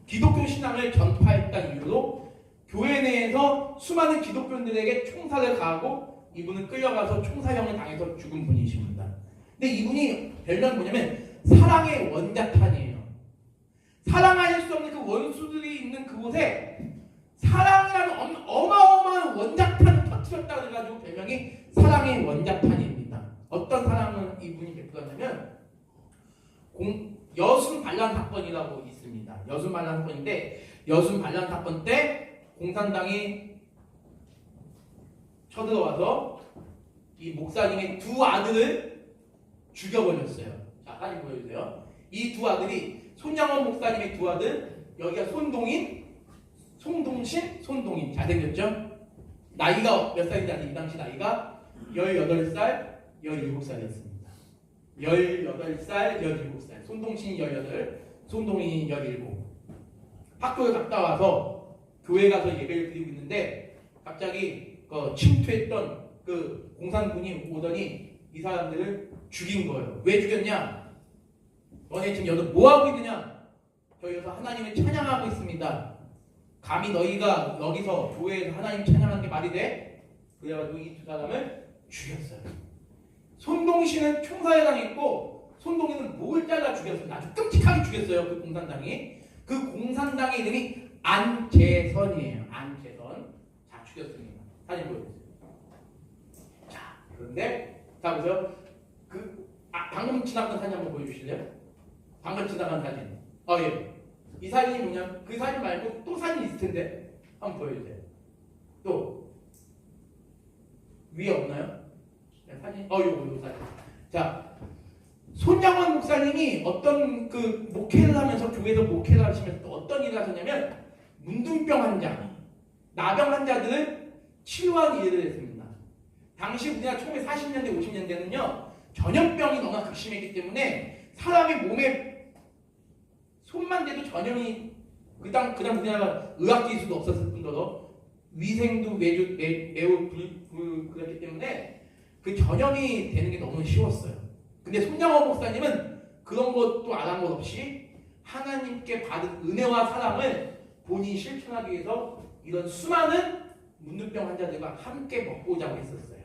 기독교 신앙을 전파했다는 이유로 교회 내에서 수많은 기독교인들에게 총살을 가하고 이분은 끌려가서 총사형을 당해서 죽은 분이십니다. 근데 이분이 별명이 뭐냐면 사랑의 원자탄이에요. 사랑할 수 없는 그 원수들이 있는 그곳에 사랑이라는 어마어마한 원자탄을 터뜨렸다 그래가지고 별명이 사랑의 원자탄입니다. 어떤 사랑을 이분이 베풀었냐면 여순 반란 사건이라고 있습니다. 여순 반란 사건인데 여순 반란 사건 때 공산당이 쳐들어와서 이 목사님의 두 아들을 죽여버렸어요. 자, 사진 보여주세요. 이 두 아들이 손양원 목사님의 두 아들, 여기가 손동인, 송동신, 손동인. 잘생겼죠? 나이가 몇 살인지 아세요? 이 당시 나이가 18살, 17살이었습니다. 18살, 17살. 손동신이 18, 손동인이 17. 학교에 갔다 와서 교회 가서 예배를 드리고 있는데 갑자기 침투했던 그 공산군이 오더니 이 사람들을 죽인 거예요. 왜 죽였냐? 너네 지금 여기서 뭐 하고 있느냐? 저희에서 하나님을 찬양하고 있습니다. 감히 너희가 여기서 교회에서 하나님 찬양하는 게 말이 돼? 그래가지고 이 두 사람을 죽였어요. 손동신은 총살에 당했고 손동인은 목을 잘라 죽였습니다. 아주 끔찍하게 죽였어요. 그 공산당이. 그 공산당의 이름이 안재선이에요. 안재선. 자, 죽였습니다. 사진 보여주세요. 자, 그런데 자 보세요. 방금 지나간 사진 한번 보여주실래요? 방금 지나간 사진. 예. 이 사진이 뭐냐? 그 사진 말고 또 사진 있을 텐데 한번 보여주세요. 또 위에 없나요? 사진. 요거 사진. 자, 손양원 목사님이 어떤 그 목회를 하면서 교회에서 목회를 하시면서 또 어떤 일을 하셨냐면 문둥병 환자, 나병 환자들을 치료하는 일을 했습니다. 당시 우리나라 1940년대, 50년대는요 전염병이 너무나 극심했기 때문에 사람의 몸에 손만 대도 전염이 그당 우리나라가 의학기술도 없었을 뿐더러 위생도 매우 그랬기 때문에 그 전염이 되는 게 너무 쉬웠어요. 근데 손양원 목사님은 그런 것도 안 한 것 없이 하나님께 받은 은혜와 사랑을 본인이 실천하기 위해서 이런 수많은 문둥병 환자들과 함께 먹고자고 했었어요.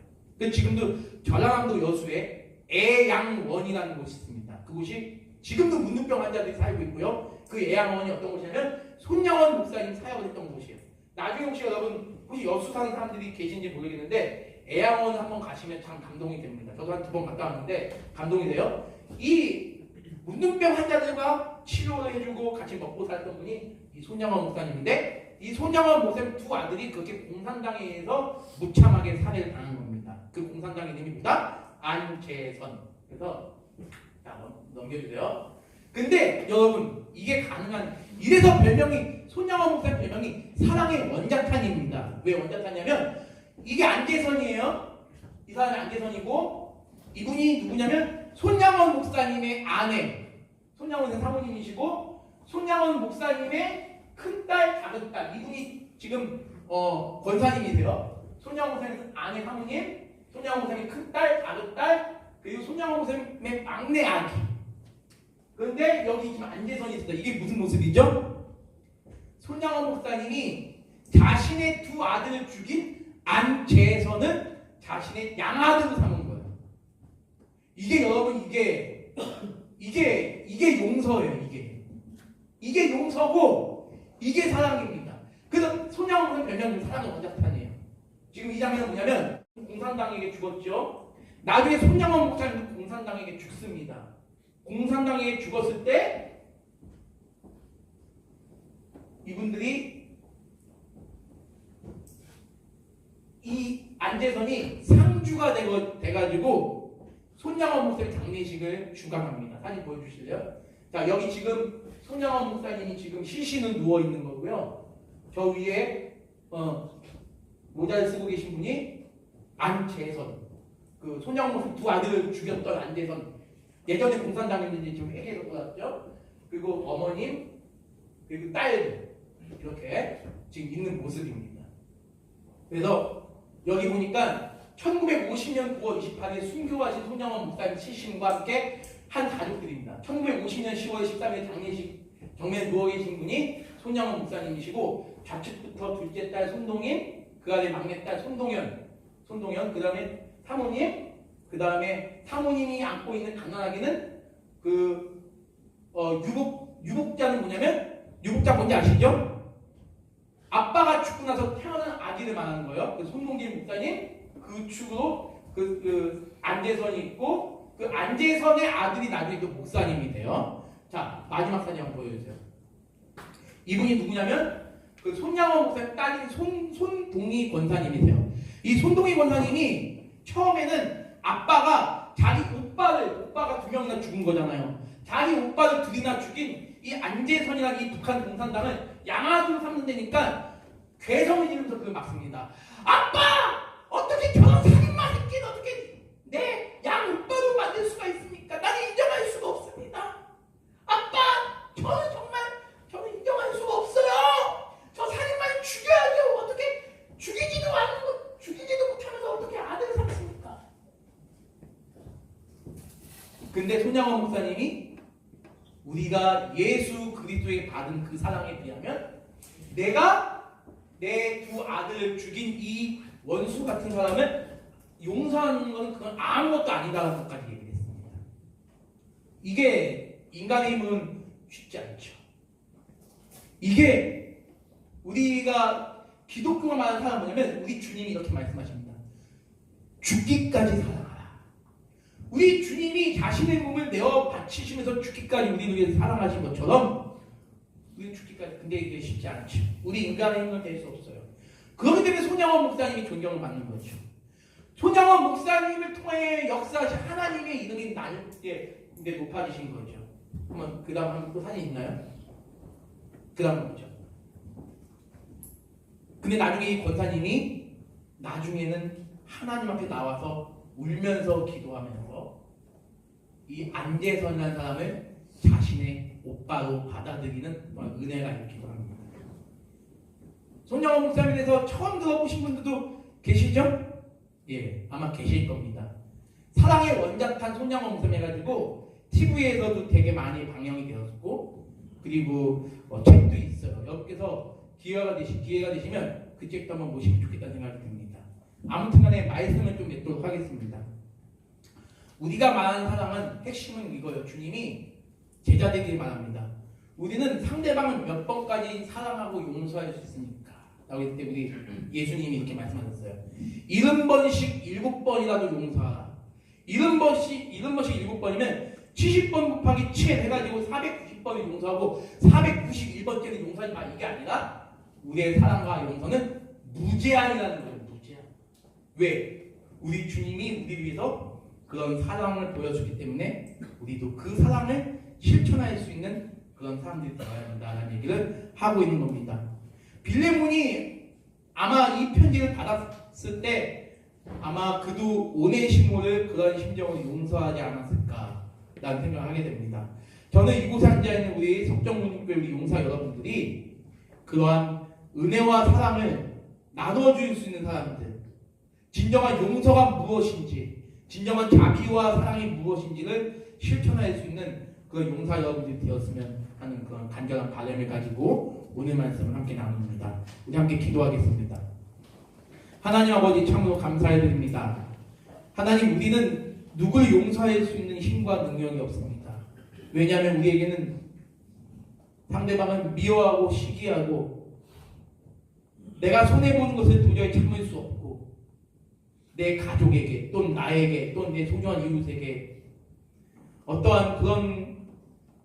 지금도 전라남도 여수에 애양원이라는 곳이 있습니다. 그곳이 지금도 문둥병 환자들이 살고 있고요. 그 애양원이 어떤 곳이냐면 손양원 목사님 사역을 했던 곳이에요. 나중에 혹시 여러분 혹시 여수 사는 사람들이 계신지 모르겠는데 애양원 한번 가시면 참 감동이 됩니다. 저도 한 2번 갔다 왔는데 감동이 돼요. 이 문둥병 환자들과 치료를 해주고 같이 먹고 살았던 분이 이 손양원 목사님인데 이 손양원 목사님 두 아들이 그렇게 공산당에 의해서 무참하게 살해를 당한 겁니다. 그 공산당 이름이 뭐다? 안재선. 그래서 자, 넘겨주세요. 근데 여러분 이게 가능한 이래서 별명이 손양원 목사님 별명이 사랑의 원자탄입니다. 왜 원자탄이냐면 이게 안재선이에요. 이 사람이 안재선이고 이분이 누구냐면 손양원 목사님의 아내 손양원 사모님이시고 손양원 목사님의 큰딸 작은딸 이분이 지금 권사님이세요. 손양원 목사님 아내 사모님 손양원 목사님 큰딸 작은딸 그리고 손양원 목사님의 막내 아기. 그런데 여기 지금 안재선이 있습니다. 이게 무슨 모습이죠? 손양원 목사님이 목사님이 자신의 두 아들을 죽인 안재선은 자신의 양아들로 삼은 거예요. 이게 여러분 이게 용서예요. 이게 용서고 이게 사랑입니다. 그래서 손양원은 별명이 사랑의 원작탄이에요. 지금 이 장면은 뭐냐면 공산당에게 죽었죠. 나중에 손양원 목사님도 공산당에게 죽습니다. 공산당에게 죽었을 때 이분들이 이 안재선이 상주가 돼가지고 손양원 목사님 장례식을 주관합니다. 사진 보여주실래요? 자, 여기 지금 손양원 목사님이 지금 시신은 누워 있는 거고요. 저 위에 모자를 쓰고 계신 분이 안재선, 그 손양원 목사님 두 아들을 죽였던 안재선, 예전에 공산당했는데 지금 회계로 돌았죠. 그리고 어머님, 그리고 딸 이렇게 지금 있는 모습입니다. 그래서 여기 보니까 1950년 9월 28일 순교하신 손양원 목사님 시신과 함께 한 가족들입니다. 1950년 10월 13일 장례식 정면에 누워 계신 분이 손양원 목사님이시고 좌측부터 둘째 딸 손동인, 그 아래 막내딸 손동현, 그 다음에 사모님, 그 다음에 사모님이 안고 있는 가난하게는 유복자는 뭐냐면, 유복자 뭔지 아시죠? 아빠가 죽고 나서 태어난 아기를 말하는 거예요. 그 손동진 목사님 그 축으로 그 안재선이 있고, 그 안재선의 아들이 나중에 또 목사님이 돼요. 자, 마지막 사진 한번 보여주세요. 이분이 누구냐면 그 손양원 목사님 딸인 손동희 권사님이세요. 이 손동희 권사님이 처음에는 아빠가 자기 오빠가 두 명이나 죽은 거잖아요. 자기 오빠를 둘이나 죽인 이 안재선이라는 이 북한 공산당을 양아들로 삼는 데니까 괴성을 지르면서 그걸 막습니다. 아빠! 어떻게 저런 살인마 새끼는 어떻게 내 양 오빠로 만들 수가 있습니까? 나는 인정할 수가 없습니다. 아빠! 저는 인정할 수가 없어요. 저 살인마를 죽여야죠. 어떻게 죽이지도 못하면서 어떻게 아들을 삼습니까? 근데 손양원 목사님이 우리가 예수 그리스도에게 받은 그 사랑에 비하면 내가 내 두 아들을 죽인 이 원수 같은 사람을 용서하는 것은 그건 아무것도 아니다라는 것까지 얘기했습니다. 이게 인간의 힘은 쉽지 않죠. 이게 우리가 기독교가 말하는 사람은 뭐냐면 우리 주님이 이렇게 말씀하십니다. 죽기까지 사랑하라. 우리 주님이 자신의 몸을 내어 바치시면서 죽기까지 우리를 위해서 사랑하신 것처럼 우리 죽기까지. 근데 이게 쉽지 않죠. 우리 인간의 힘은 될 수 없어요. 그렇기 때문에 손양원 목사님이 존경을 받는 거죠. 손양원 목사님을 통해 역사하신 하나님의 이름이 낮게 높아지신 거죠. 그러면 그 다음 또 사진 있나요? 그 다음 뭐죠? 근데 나중에 이 권사님이 나중에는 하나님 앞에 나와서 울면서 기도하면서 이 안재선이라는 사람을 자신의 오빠로 받아들이는 은혜가 있기도 합니다. 손양원 목사님에 대해서 처음 들어보신 분들도 계시죠? 예, 아마 계실 겁니다. 사랑의 원작한 손양원 목사님 해가지고 TV에서도 되게 많이 방영이 되었고, 그리고 책도 있어요. 여러분께서 기회가 되시면 그 책도 한번 보시면 좋겠다는 생각이 듭니다. 아무튼간에 말씀을 좀 맺도록 하겠습니다. 우리가 말하는 사랑은 핵심은 이거예요. 주님이 제자들에게 말합니다. 우리는 상대방을 몇 번까지 사랑하고 용서할 수 있습니까? 라고 했을 때 우리 예수님이 이렇게 말씀하셨어요. 70번씩 7번이라도 용서하라. 70번씩 7번이면 70번 곱하기 7 해가지고 490번을 용서하고 491번째는 용서하지 마. 이게 아니라 우리의 사랑과 용서는 무제한이라는 거예요. 무제한. 왜? 우리 주님이 우리 위해서 그런 사랑을 보여주기 때문에 우리도 그 사랑을 실천할 수 있는 그런 사람들이 되어야 된다는 얘기를 하고 있는 겁니다. 빌레몬이 아마 이 편지를 받았을 때 아마 그도 오네시모를 그런 심정으로 용서하지 않았을까라는 생각을 하게 됩니다. 저는 이곳에 앉아있는 우리 석정문교회 우리 용사 여러분들이 그러한 은혜와 사랑을 나눠줄 수 있는 사람들, 진정한 용서가 무엇인지, 진정한 자비와 사랑이 무엇인지를 실천할 수 있는 그런 용사 여러분들이 되었으면 하는 그런 간절한 바람을 가지고 오늘 말씀을 함께 나눕니다. 우리 함께 기도하겠습니다. 하나님 아버지 참으로 감사해드립니다. 하나님, 우리는 누굴 용서할 수 있는 힘과 능력이 없습니다. 왜냐하면 우리에게는 상대방을 미워하고 시기하고 내가 손해보는 것을 도저히 참을 수 없고 내 가족에게 또는 나에게 또는 내 소중한 이웃에게 어떠한 그런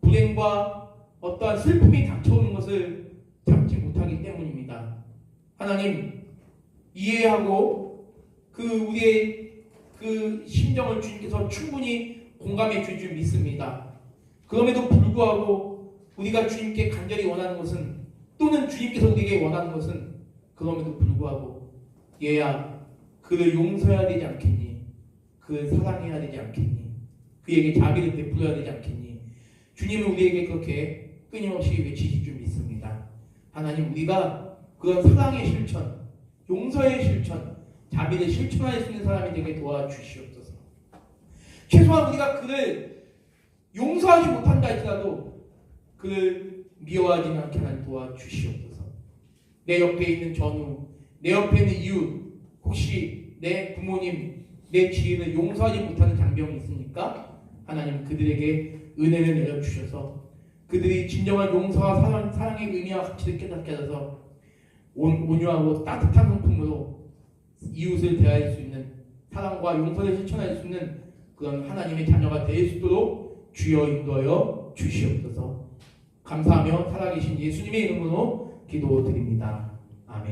불행과 어떠한 슬픔이 닥쳐오는 것을 참지 못하기 때문입니다. 하나님, 이해하고 우리의 그 심정을 주님께서 충분히 공감해 줄 줄 믿습니다. 그럼에도 불구하고 우리가 주님께 간절히 원하는 것은, 또는 주님께서 우리에게 원하는 것은, 그럼에도 불구하고 얘야, 그를 용서해야 되지 않겠니? 그를 사랑해야 되지 않겠니? 그에게 자비를 베풀어야 되지 않겠니? 주님은 우리에게 그렇게 끊임없이 외치실 줄 믿습니다. 하나님, 우리가 그런 사랑의 실천, 용서의 실천, 자비를 실천할 수 있는 사람이 되게 도와주시옵소서. 최소한 우리가 그를 용서하지 못한다 할지라도 그를 미워하지는 않게 하나님 도와주시옵소서. 내 옆에 있는 전우, 내 옆에 있는 이웃, 혹시 내 부모님, 내 지인을 용서하지 못하는 장병이 있으니까 하나님 그들에게 은혜를 내려주셔서 그들이 진정한 용서와 사랑의 의미와 가치를 깨닫게 하셔서 온유하고 따뜻한 성품으로 이웃을 대할 수 있는, 사랑과 용서를 실천할 수 있는 그런 하나님의 자녀가 될 수 있도록 주여 인도하여 주시옵소서. 감사하며 살아계신 예수님의 이름으로 기도드립니다.